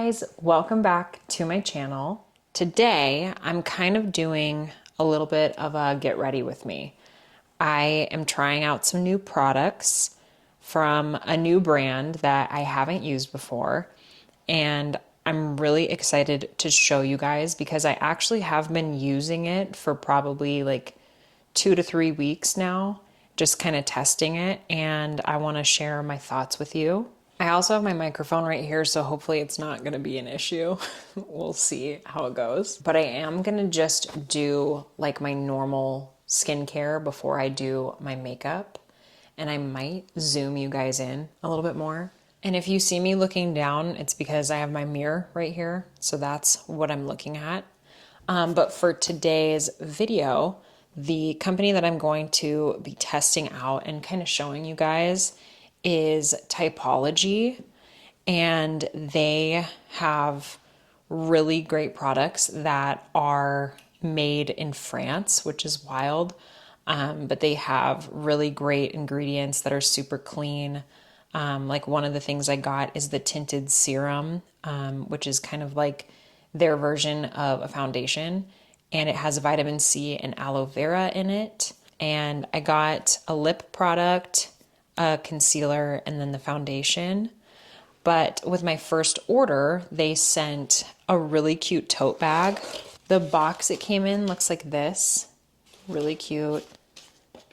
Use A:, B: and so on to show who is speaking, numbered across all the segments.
A: guys, welcome back to my channel. Today, I'm kind of doing a little bit of a get ready with me. I am trying out some new products from a new brand that I haven't used before, and I'm really excited to show you guys because I actually have been using it for probably like 2 to 3 weeks now, just kind of testing it, and I want to share my thoughts with you. I also have my microphone right here, so hopefully it's not going to be an issue. We'll see how it goes. But I am going to just do like my normal skincare before I do my makeup. And I might zoom you guys in a little bit more. And if you see me looking down, it's because I have my mirror right here. So that's what I'm looking at. But for today's video, the company that I'm going to be testing out and kind of showing you guys is Typology, and they have really great products that are made in France, which is wild. But they have really great ingredients that are super clean. Like one of the things I got is the Tinted Serum, which is kind of like their version of a foundation, and it has vitamin C and aloe vera in it. And I got a lip product, a concealer, and then the foundation. But with my first order, they sent a really cute tote bag. The box it came in looks like this, really cute.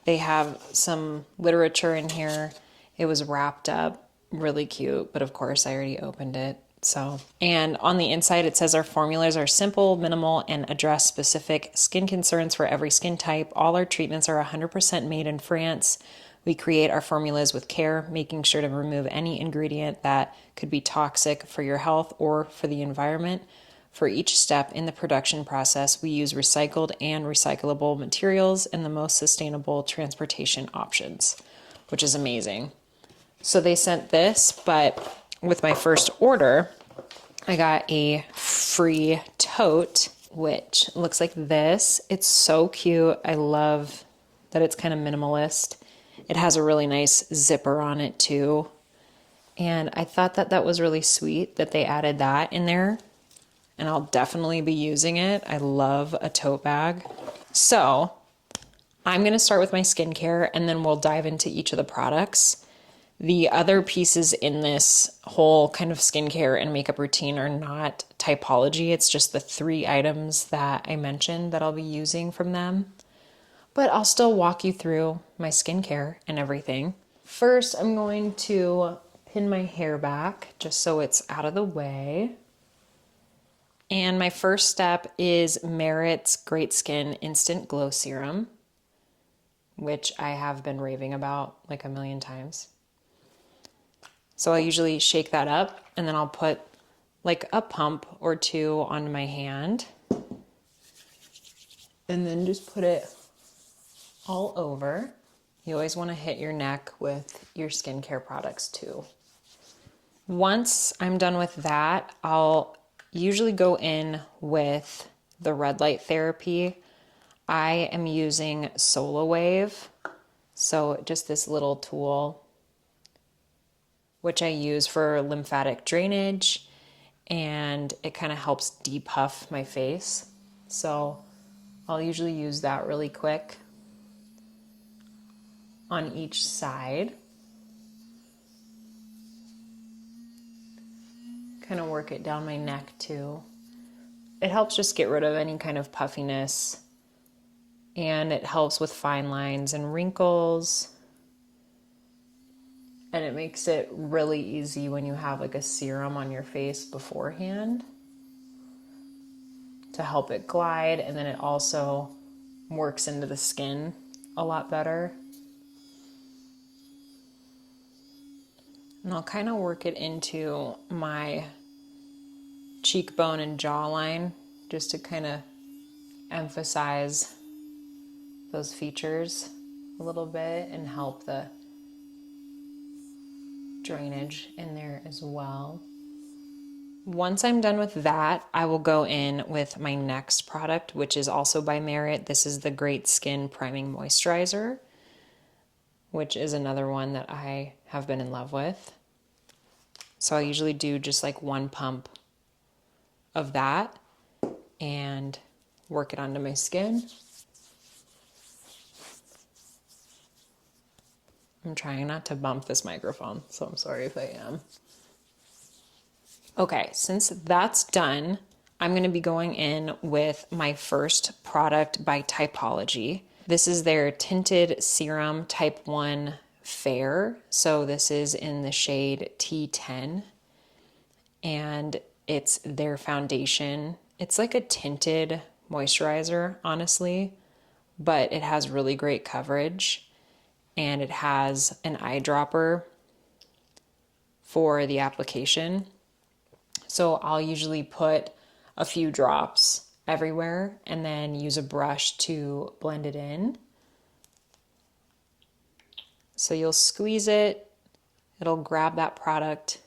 A: They have some literature in here. It was wrapped up, really cute, but of course I already opened it. And on the inside it says our formulas are simple, minimal, and address specific skin concerns for every skin type. All our treatments are 100% made in France. We create our formulas with care, making sure to remove any ingredient that could be toxic for your health or for the environment. For each step in the production process, we use recycled and recyclable materials and the most sustainable transportation options, which is amazing. So they sent this, but with my first order, I got a free tote, which looks like this. It's so cute. I love that it's kind of minimalist. It has a really nice zipper on it too. And I thought that that was really sweet that they added that in there. And I'll definitely be using it. I love a tote bag. So I'm going to start with my skincare and then we'll dive into each of the products. The other pieces in this whole kind of skincare and makeup routine are not Typology. It's just the 3 items that I mentioned that I'll be using from them. But I'll still walk you through my skincare and everything. First, I'm going to pin my hair back just so it's out of the way. And my first step is Merit's Great Skin Instant Glow Serum, which I have been raving about like a million times. So I'll usually shake that up and then I'll put like a pump or 2 on my hand. And then just put it all over. You always want to hit your neck with your skincare products too. Once I'm done with that, I'll usually go in with the red light therapy. I am using SolaWave. So just this little tool, which I use for lymphatic drainage, and it kind of helps depuff my face. So I'll usually use that really quick on each side. Kind of work it down my neck too. It helps just get rid of any kind of puffiness, and it helps with fine lines and wrinkles. And it makes it really easy when you have like a serum on your face beforehand to help it glide, and then it also works into the skin a lot better. And I'll kind of work it into my cheekbone and jawline just to kind of emphasize those features a little bit and help the drainage in there as well. Once I'm done with that, I will go in with my next product, which is also by Merit. This is the Great Skin Priming Moisturizer, which is another one that I have been in love with. So I usually do just like 1 pump of that and work it onto my skin. I'm trying not to bump this microphone, so I'm sorry if I am. Okay, since that's done, I'm going to be going in with my first product by Typology. This is their Tinted Serum Type 1 Fair. So this is in the shade T10. And it's their foundation. It's like a tinted moisturizer, honestly, but it has really great coverage. And it has an eyedropper for the application. So I'll usually put a few drops everywhere and then use a brush to blend it in. So you'll squeeze it, it'll grab that product,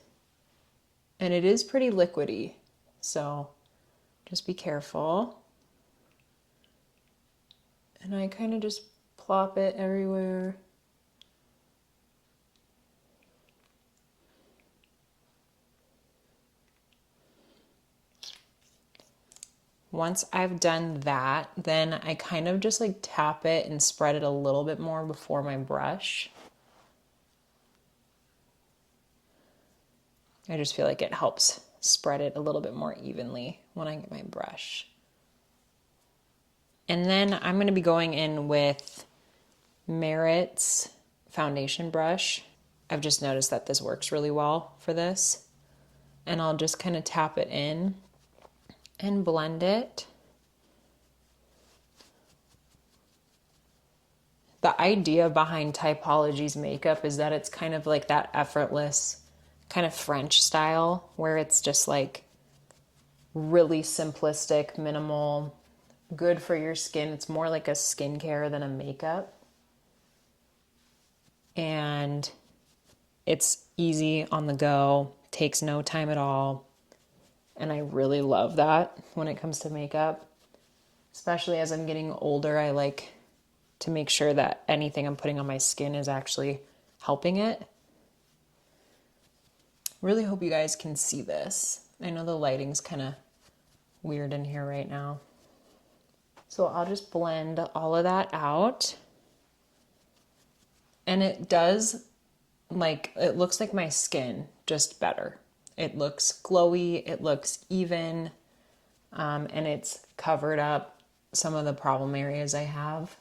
A: and it is pretty liquidy, so just be careful. And I kind of just plop it everywhere. Once I've done that, then I kind of just like tap it and spread it a little bit more before my brush. I just feel like it helps spread it a little bit more evenly when I get my brush. And then I'm going to be going in with Merit's foundation brush. I've just noticed that this works really well for this. And I'll just kind of tap it in and blend it. The idea behind Typology's makeup is that it's kind of like that effortless kind of French style where it's just like really simplistic, minimal, good for your skin. It's more like a skincare than a makeup. And it's easy on the go, takes no time at all. And I really love that when it comes to makeup. Especially as I'm getting older, I like to make sure that anything I'm putting on my skin is actually helping it. Really hope you guys can see this. I know the lighting's kind of weird in here right now. So I'll just blend all of that out. And it does, like, it looks like my skin, just better. It looks glowy, it looks even, and it's covered up some of the problem areas I have.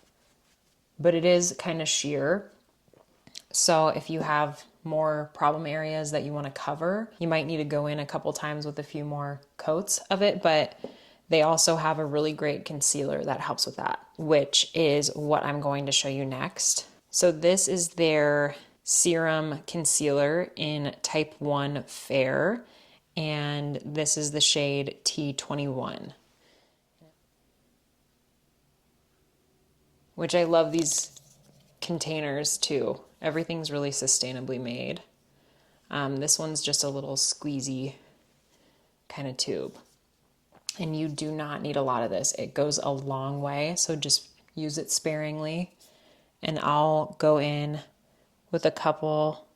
A: But it is kind of sheer. So if you have more problem areas that you want to cover, you might need to go in a couple times with a few more coats of it, but they also have a really great concealer that helps with that, which is what I'm going to show you next. So this is their Serum Concealer in Type 1 Fair, and this is the shade T21. Which I love these containers too. Everything's really sustainably made. This one's just a little squeezy kind of tube. And you do not need a lot of this. It goes a long way, so just use it sparingly. And I'll go in with a couple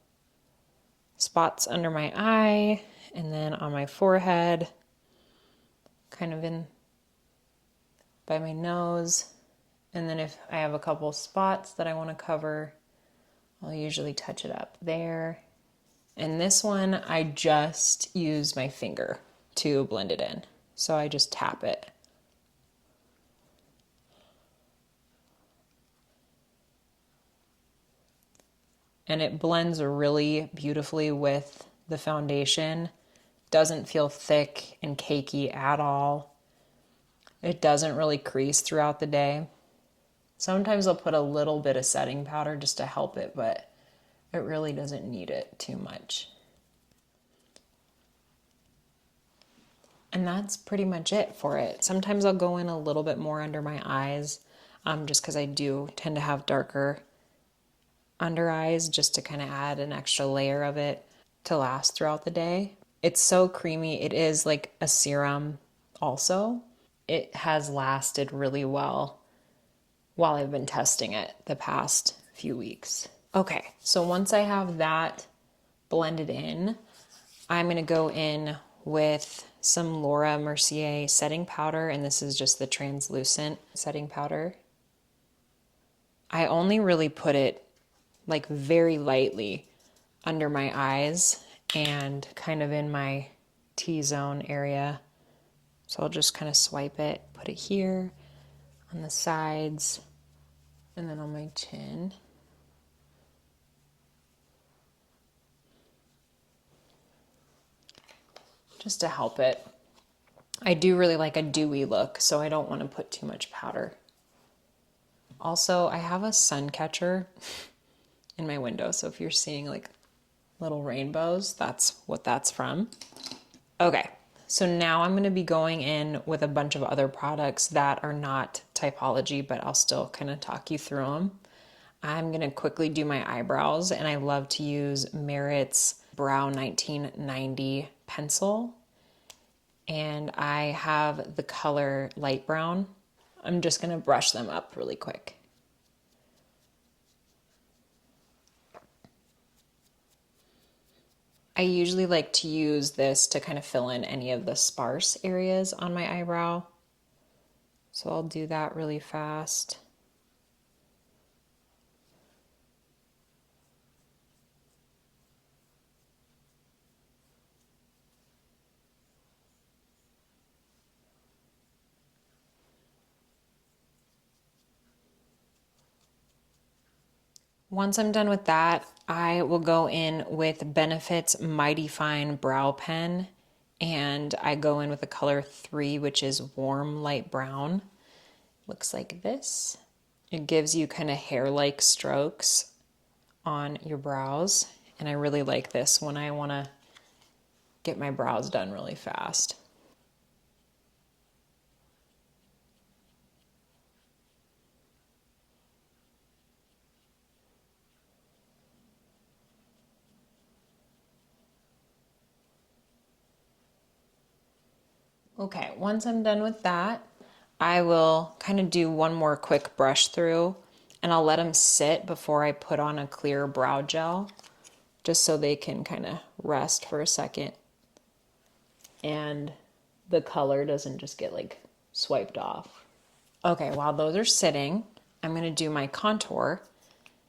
A: spots under my eye and then on my forehead, kind of in by my nose. And then if I have a couple spots that I want to cover, I'll usually touch it up there. And this one, I just use my finger to blend it in. So I just tap it. And it blends really beautifully with the foundation. Doesn't feel thick and cakey at all. It doesn't really crease throughout the day. Sometimes I'll put a little bit of setting powder just to help it, but it really doesn't need it too much. And that's pretty much it for it. Sometimes I'll go in a little bit more under my eyes, just because I do tend to have darker under eyes, just to kind of add an extra layer of it to last throughout the day. It's so creamy. It is like a serum also. It has lasted really well while I've been testing it the past few weeks. Okay, so once I have that blended in, I'm gonna go in with some Laura Mercier setting powder, and this is just the translucent setting powder. I only really put it like very lightly under my eyes and kind of in my T-zone area. So I'll just kind of swipe it, put it here on the sides, and then on my chin. Just to help it. I do really like a dewy look, so I don't want to put too much powder. Also, I have a sun catcher in my window, so if you're seeing like little rainbows, that's what that's from. Okay, so now I'm going to be going in with a bunch of other products that are not Typology, but I'll still kind of talk you through them. I'm going to quickly do my eyebrows, and I love to use Merit's Brow 1990 pencil. And I have the color light brown. I'm just going to brush them up really quick. I usually like to use this to kind of fill in any of the sparse areas on my eyebrow. So I'll do that really fast. Once I'm done with that, I will go in with Benefit's Mighty Fine Brow Pen, and I go in with the color 3, which is warm light brown. Looks like this. It gives you kind of hair-like strokes on your brows, and I really like this when I want to get my brows done really fast. Okay, once I'm done with that, I will kind of do one more quick brush through, and I'll let them sit before I put on a clear brow gel, just so they can kind of rest for a second and the color doesn't just get like swiped off. Okay, while those are sitting, I'm going to do my contour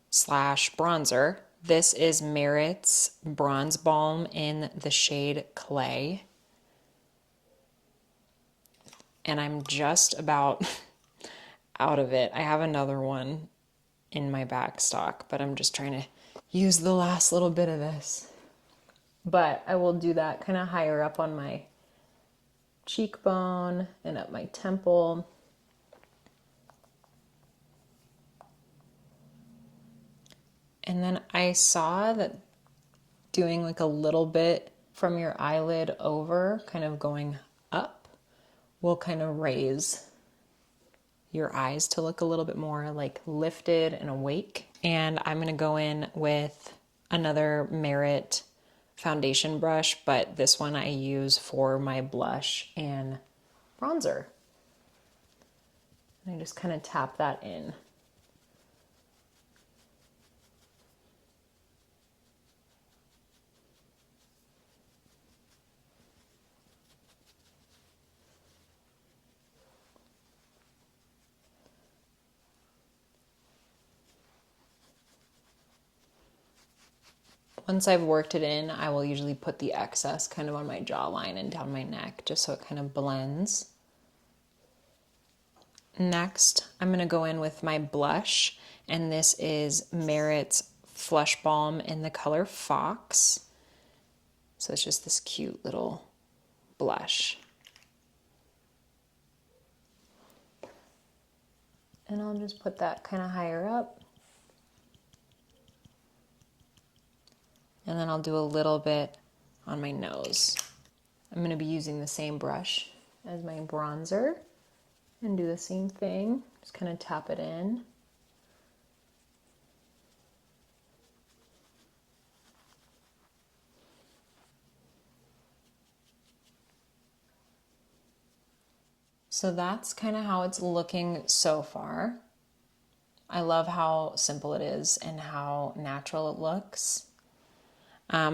A: slash bronzer. This is Merit's Bronze Balm in the shade Clay. And I'm just about out of it. I have another one in my back stock, but I'm just trying to use the last little bit of this. But I will do that kind of higher up on my cheekbone and up my temple. And then I saw that doing like a little bit from your eyelid over, kind of going up, will kind of raise your eyes to look a little bit more like lifted and awake. And I'm gonna go in with another Merit foundation brush, but this one I use for my blush and bronzer. And I just kind of tap that in. Once I've worked it in, I will usually put the excess kind of on my jawline and down my neck, just so it kind of blends. Next, I'm going to go in with my blush, and this is Merit's Flush Balm in the color Fox. So it's just this cute little blush. And I'll just put that kind of higher up. And then I'll do a little bit on my nose. I'm going to be using the same brush as my bronzer and do the same thing. Just kind of tap it in. So that's kind of how it's looking so far. I love how simple it is and how natural it looks.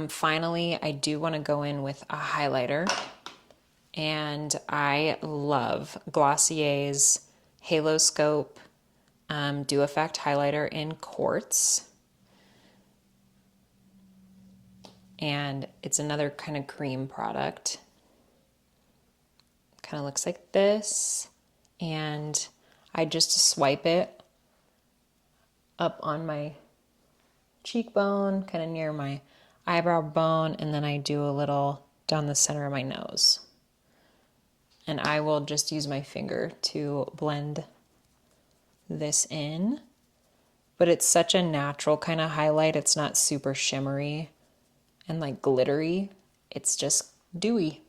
A: Finally, I do want to go in with a highlighter, and I love Glossier's Haloscope Dew Effect Highlighter in Quartz. And it's another kind of cream product. Kind of looks like this. And I just swipe it up on my cheekbone, kind of near my eyebrow bone, and then I do a little down the center of my nose. And I will just use my finger to blend this in. But it's such a natural kind of highlight. It's not super shimmery and like glittery. It's just dewy,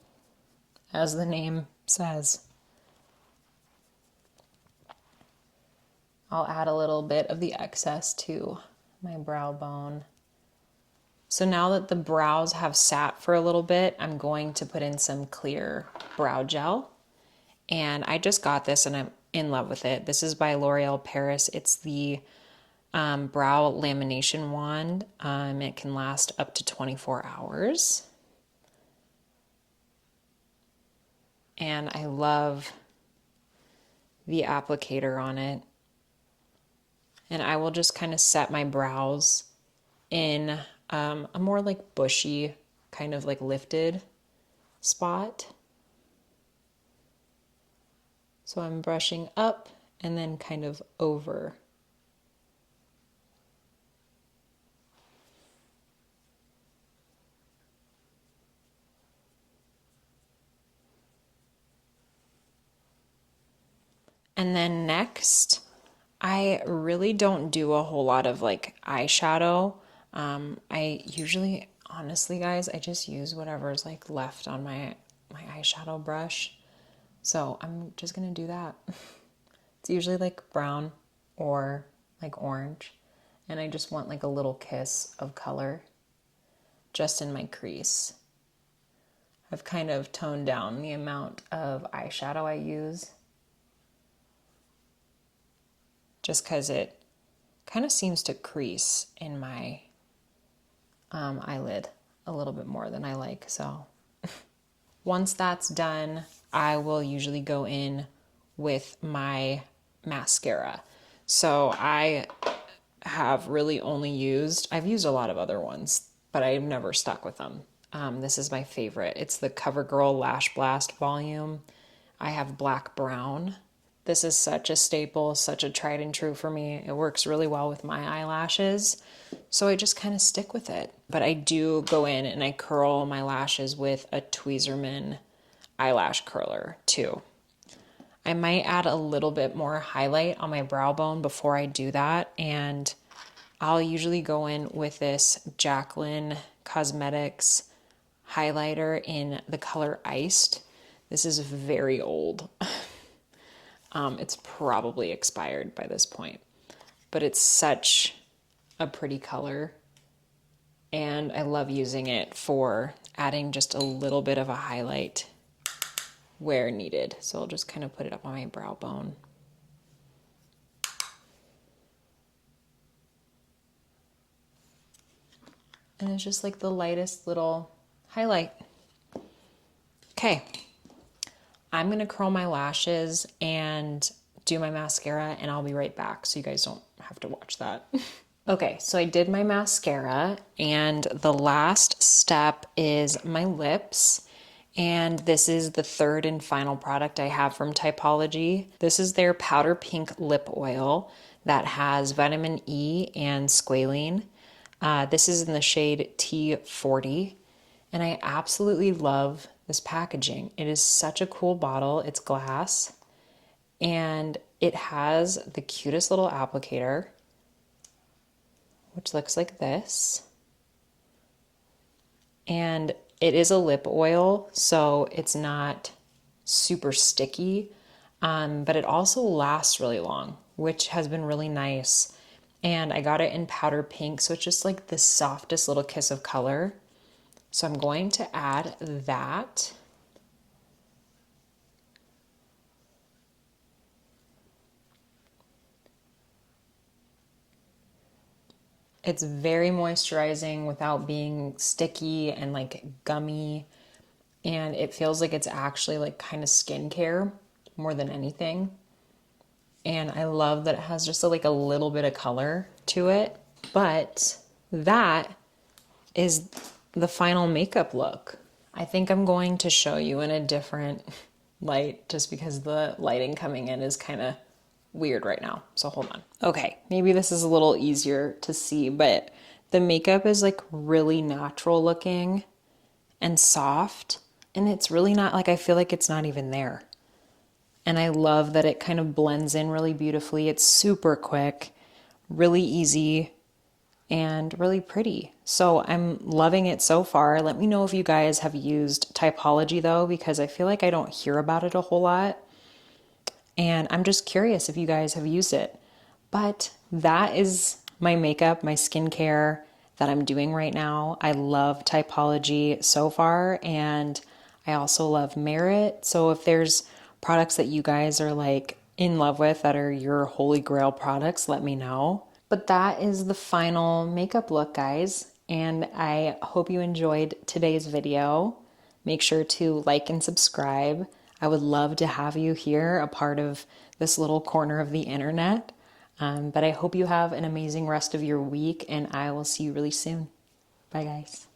A: as the name says. I'll add a little bit of the excess to my brow bone. So now that the brows have sat for a little bit, I'm going to put in some clear brow gel. And I just got this and I'm in love with it. This is by L'Oreal Paris. It's the brow lamination wand. It can last up to 24 hours. And I love the applicator on it. And I will just kind of set my brows in a more like bushy, kind of like lifted spot. So I'm brushing up and then kind of over. And then next, I really don't do a whole lot of like eyeshadow. I usually, honestly guys, I just use whatever's like left on my eyeshadow brush. So I'm just gonna do that. It's usually like brown or like orange. And I just want like a little kiss of color just in my crease. I've kind of toned down the amount of eyeshadow I use, just because it kind of seems to crease in my eyelid a little bit more than I like. So once that's done, I will usually go in with my mascara. So I have really only used, I've used a lot of other ones, but I've never stuck with them. This is my favorite. It's the Covergirl Lash Blast Volume. I have black brown. This is such a staple, such a tried and true for me. It works really well with my eyelashes, so I just kind of stick with it. But I do go in and I curl my lashes with a Tweezerman eyelash curler too. I might add a little bit more highlight on my brow bone before I do that, and I'll usually go in with this Jaclyn Cosmetics highlighter in the color Iced. This is very old. It's probably expired by this point, but it's such a pretty color, and I love using it for adding just a little bit of a highlight where needed. So I'll just kind of put it up on my brow bone. And it's just like the lightest little highlight. Okay. I'm going to curl my lashes and do my mascara, and I'll be right back so you guys don't have to watch that. Okay, so I did my mascara, and the last step is my lips. And this is the third and final product I have from Typology. This is their powder pink lip oil that has vitamin E and squalene. This is in the shade T40, and I absolutely love this packaging. It is such a cool bottle. It's glass, and it has the cutest little applicator, which looks like this. And it is a lip oil, so it's not super sticky, but it also lasts really long, which has been really nice. And I got it in powder pink, so it's just like the softest little kiss of color. So I'm going to add that. It's very moisturizing without being sticky and like gummy. and it feels like it's actually like kind of skincare more than anything. And I love that it has just like a little bit of color to it. But that is the final makeup look. I think I'm going to show you in a different light just because the lighting coming in is kind of weird right now. So hold on. Okay, maybe this is a little easier to see, but the makeup is like really natural looking and soft. And it's really not like, I feel like it's not even there. And I love that it kind of blends in really beautifully. It's super quick, really easy, and really pretty. So I'm loving it so far. Let me know if you guys have used Typology though, because I feel like I don't hear about it a whole lot. And I'm just curious if you guys have used it. But that is my makeup, my skincare that I'm doing right now. I love Typology so far, and I also love Merit. So if there's products that you guys are like in love with that are your holy grail products, let me know. But that is the final makeup look, guys. And I hope you enjoyed today's video. Make sure to like and subscribe. I would love to have you here, a part of this little corner of the internet. But I hope you have an amazing rest of your week, and I will see you really soon. Bye, guys.